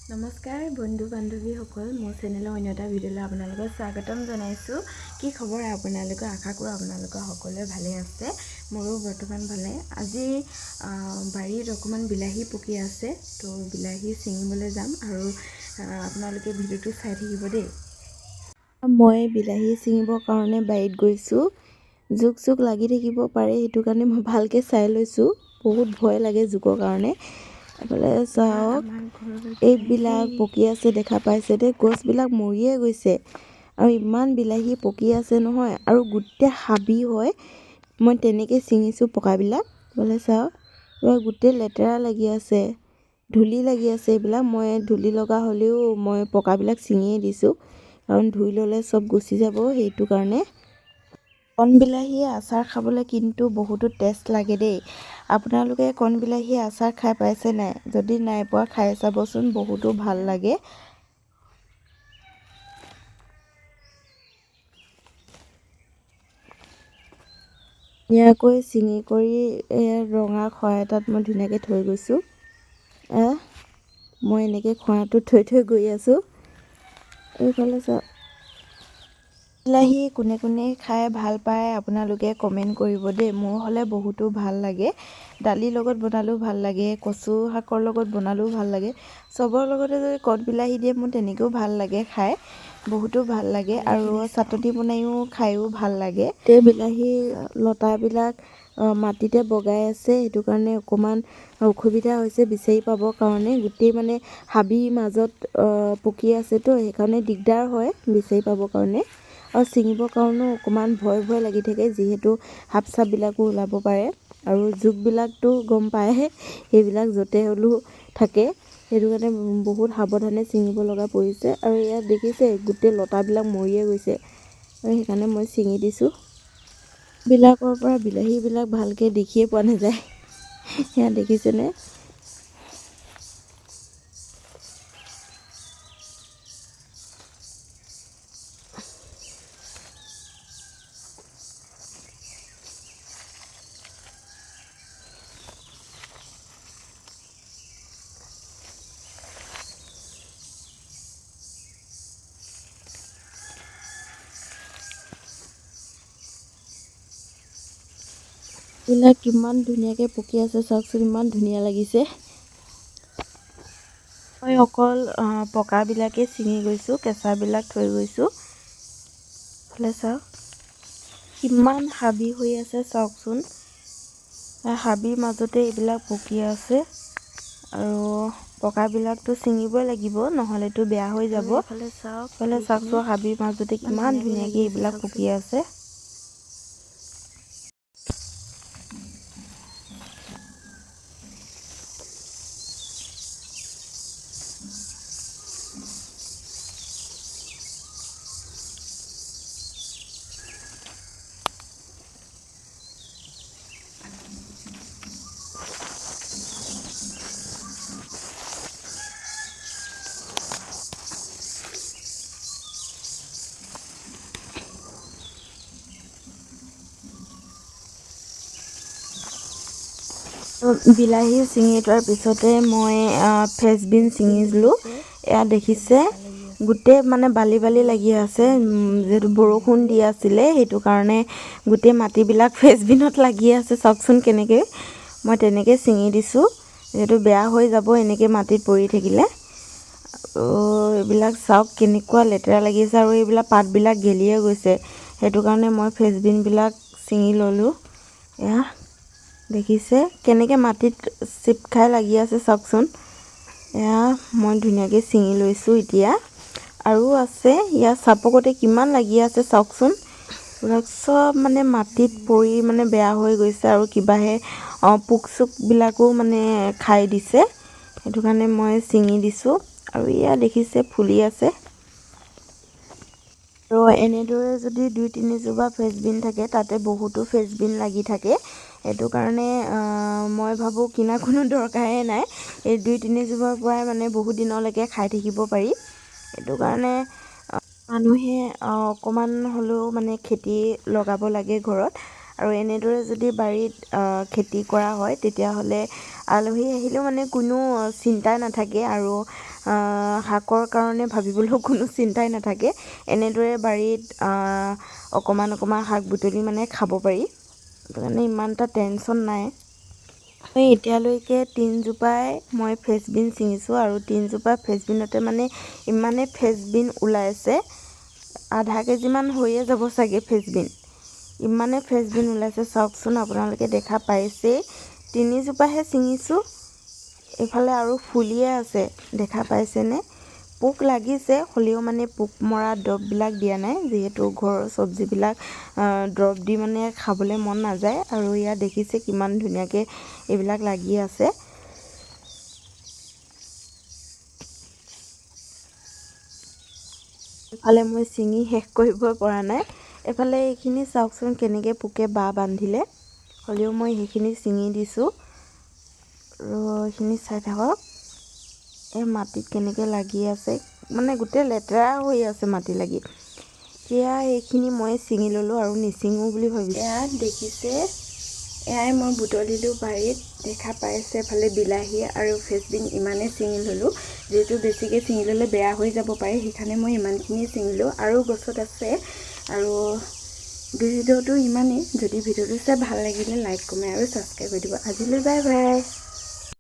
নমস্কাৰ বন্ধু বান্ধৱীসকল, মোৰ চেনেলৰ অন্য এটা ভিডিঅ'লৈ আপোনালোকক স্বাগতম জনাইছোঁ। কি খবৰ আপোনালোকৰ? আশা কৰোঁ আপোনালোকৰ সকলোৱে ভালে আছে। মোৰো বৰ্তমান ভালে। আজি বাৰীত অকণমান বিলাহী পকি আছে, তো বিলাহী ছিঙিবলৈ যাম আৰু আপোনালোকে ভিডিঅ'টো চাই থাকিব দেই। মই বিলাহী ছিঙিবৰ কাৰণে বাৰীত গৈছোঁ। জোক লাগি থাকিব পাৰে, সেইটো কাৰণে মই ভালকৈ চাই লৈছোঁ। বহুত ভয় লাগে জোকৰ কাৰণে। এইফালে চাওক, এইবিলাক পকি আছে দেখা পাইছে দেই। গছবিলাক মৰিয়ে গৈছে আৰু ইমান বিলাহী পকি আছে নহয়, আৰু গোটেই হাবি হয়। মই তেনেকৈ ছিঙিছোঁ পকাবিলাক। এইফালে চাওক, এইবাৰ গোটেই লেতেৰা লাগি আছে, ধূলি লাগি আছে। এইবিলাক মই ধূলি লগা হ'লেও মই পকাবিলাক ছিঙিয়ে দিছোঁ, কাৰণ ধুই ল'লে চব গুচি যাব, সেইটো কাৰণে। কণ বিলাহী আচাৰ খাবলৈ কিন্তু বহুতো টেষ্ট লাগে দেই। আপোনালোকে কণ বিলাহী আচাৰ খাই পাইছে নাই? যদি নাই পোৱা খাই চাবচোন, বহুতো ভাল লাগে। ধুনীয়াকৈ ছিঙি কৰি ৰঙা খৰা এটাত মই ধুনীয়াকৈ থৈ গৈছোঁ। মই এনেকৈ খৰাটোত থৈ গৈ আছোঁ। এইফালে চাওক, বিলাহী কোনে কোনে খাই ভাল পায় আপোনালোকে কমেণ্ট কৰিব দেই। মোৰ হ'লে বহুতো ভাল লাগে। দালিৰ লগত বনালেও ভাল লাগে, কচু শাকৰ লগত বনালেও ভাল লাগে। চবৰ লগতে যদি কণ বিলাহী দিয়ে মোৰ তেনেকৈও ভাল লাগে খাই, বহুতো ভাল লাগে। আৰু চাটনি বনাইও খায়ো ভাল লাগে। এই বিলাহী লতাবিলাক মাটিতে বগাই আছে, সেইটো কাৰণে অকণমান অসুবিধা হৈছে বিচাৰি পাবৰ কাৰণে। গোটেই মানে হাবিৰ মাজত পকি আছেতো, সেইকাৰণে দিগদাৰ হয় বিচাৰি পাবৰ কাৰণে। আৰু ছিঙিবৰ কাৰণেও অকণমান ভয় লাগি থাকে, যিহেতু সাপ চাপবিলাকো ওলাব পাৰে। আৰু জোকবিলাকতো গম পায়হে, সেইবিলাক য'তে হ'লেও থাকে, সেইটো কাৰণে বহুত সাৱধানে ছিঙিব লগা পৰিছে। আৰু ইয়াত দেখিছে গোটেই লতাবিলাক মৰিয়ে গৈছে, আৰু সেইকাৰণে মই ছিঙি দিছোঁ। বিলাকৰ পৰা বিলাহীবিলাক ভালকৈ দেখিয়ে পোৱা নাযায়, সেয়া দেখিছেনে? বিলাক কিমান ধুনীয়াকৈ পকি আছে চাওকচোন, ইমান ধুনীয়া লাগিছে। মই অকল পকাবিলাকে ছিঙি গৈছোঁ, কেঁচাবিলাক থৈ গৈছোঁ। এইফালে চাওক, কিমান হাবি হৈ আছে চাওকচোন। হাবিৰ মাজতে এইবিলাক পকি আছে, আৰু পকাবিলাকতো ছিঙিবই লাগিব, নহ'লেতো বেয়া হৈ যাব। এইফালে চাওকচোন, হাবিৰ মাজতে কিমান ধুনীয়াকৈ এইবিলাক পকি আছে। বিলাহী ছিঙি থোৱাৰ পিছতে মই ফ্ৰেঞ্চবিন ছিঙিছিলোঁ। এয়া দেখিছে, গোটেই মানে বালি লাগি আছে, যিহেতু বৰষুণ দি আছিলে, সেইটো কাৰণে গোটেই মাটিবিলাক ফ্ৰেঞ্চবিনত লাগি আছে। চাওকচোন কেনেকৈ মই তেনেকৈ ছিঙি দিছোঁ, যিহেতু বেয়া হৈ যাব এনেকৈ মাটিত পৰি থাকিলে। আৰু এইবিলাক চাওক কেনেকুৱা লেতেৰা লাগি আছে, আৰু এইবিলাক পাতবিলাক গেলিয়ে গৈছে, সেইটো কাৰণে মই ফ্ৰেঞ্চবিনবিলাক ছিঙি ল'লোঁ। এয়া দেখিছে কেনেকৈ মাটিত চিপ খাই লাগি আছে চাওকচোন। এয়া মই ধুনীয়াকৈ ছিঙি লৈছোঁ এতিয়া। আৰু আছে, ইয়াৰ চাপকতে কিমান লাগি আছে চাওকচোন। চব মানে মাটিত পৰি মানে বেয়া হৈ গৈছে, আৰু কিবাহে পোক চোকবিলাকো মানে খাই দিছে, সেইটো কাৰণে মই ছিঙি দিছোঁ। আৰু এয়া দেখিছে ফুলি আছে। আৰু এনেদৰে যদি 2-3 জোপা ফ্ৰেঞ্চবিন থাকে, তাতে বহুতো ফ্ৰেঞ্চবিন লাগি থাকে, সেইটো কাৰণে মই ভাবোঁ কিনা কোনো দৰকাৰেই নাই। এই 2-3 জোপাৰ পৰাই মানে বহুত দিনলৈকে খাই থাকিব পাৰি। সেইটো কাৰণে মানুহে অকণমান হ'লেও মানে খেতি লগাব লাগে ঘৰত। আৰু এনেদৰে যদি বাৰীত খেতি কৰা হয়, তেতিয়াহ'লে আলহী আহিলেও মানে কোনো চিন্তাই নাথাকে আৰু শাকৰ কাৰণে ভাবিবলৈও কোনো চিন্তাই নাথাকে। এনেদৰে বাৰীত অকণমান অকণমান শাক বুটলি মানে খাব পাৰি, সেইটো কাৰণে ইমান এটা টেনশ্যন নাই। এতিয়ালৈকে 3জোপাই মই ফ্ৰেঞ্চবিন ছিঙিছোঁ আৰু 3জোপা ফ্ৰেঞ্চবিনতে মানে ইমানেই ফ্ৰেঞ্চবিন ওলাইছে, আধা কেজিমান হৈয়ে যাব চাগে ফ্ৰেঞ্চবিন, ইমানেই ফ্ৰেঞ্চবিন ওলাইছে চাওকচোন, আপোনালোকে দেখা পাইছেই। 3জোপাহে ছিঙিছোঁ, এইফালে আৰু ফুলিয়ে আছে, দেখা পাইছেনে? পোক লাগিছে, হ'লেও মানে পোক মৰা দৰৱবিলাক দিয়া নাই, যিহেতু ঘৰৰ চব্জিবিলাক দৰৱ দি মানে খাবলৈ মন নাযায়। আৰু ইয়াত দেখিছে কিমান ধুনীয়াকৈ এইবিলাক লাগি আছে। এফালে মই ছিঙি শেষ কৰিবই পৰা নাই, এফালে এইখিনি চাওকচোন কেনেকৈ পোকে বাহ বান্ধিলে, হ'লেও মই সেইখিনি ছিঙি দিছোঁ। আৰু এইখিনি চাই থাকক, এই মাটিত কেনেকৈ লাগি আছে, মানে গোটেই লেতেৰা হৈ আছে মাটি লাগি। এতিয়া এইখিনি মই ছিঙি ল'লোঁ আৰু নিছিঙো বুলি ভাবিছোঁ। এয়া দেখিছে, এয়াই মই বুটলিলোঁ বাৰীত, দেখা পাইছে। এফালে বিলাহী আৰু ফ্ৰেঞ্চবিন ইমানেই ছিঙি ল'লোঁ, যিহেতু বেছিকৈ ছিঙি ল'লে বেয়া হৈ যাব পাৰে, সেইকাৰণে মই ইমানখিনি ছিঙিলোঁ। আৰু গছত আছে। আৰু ভিডিঅ'টো ইমানেই। যদি ভিডিঅ'টো চাই ভাল লাগিলে লাইক কমেণ্ট আৰু ছাবস্ক্ৰাইব কৰি দিব। আজিলৈ বাই বাই।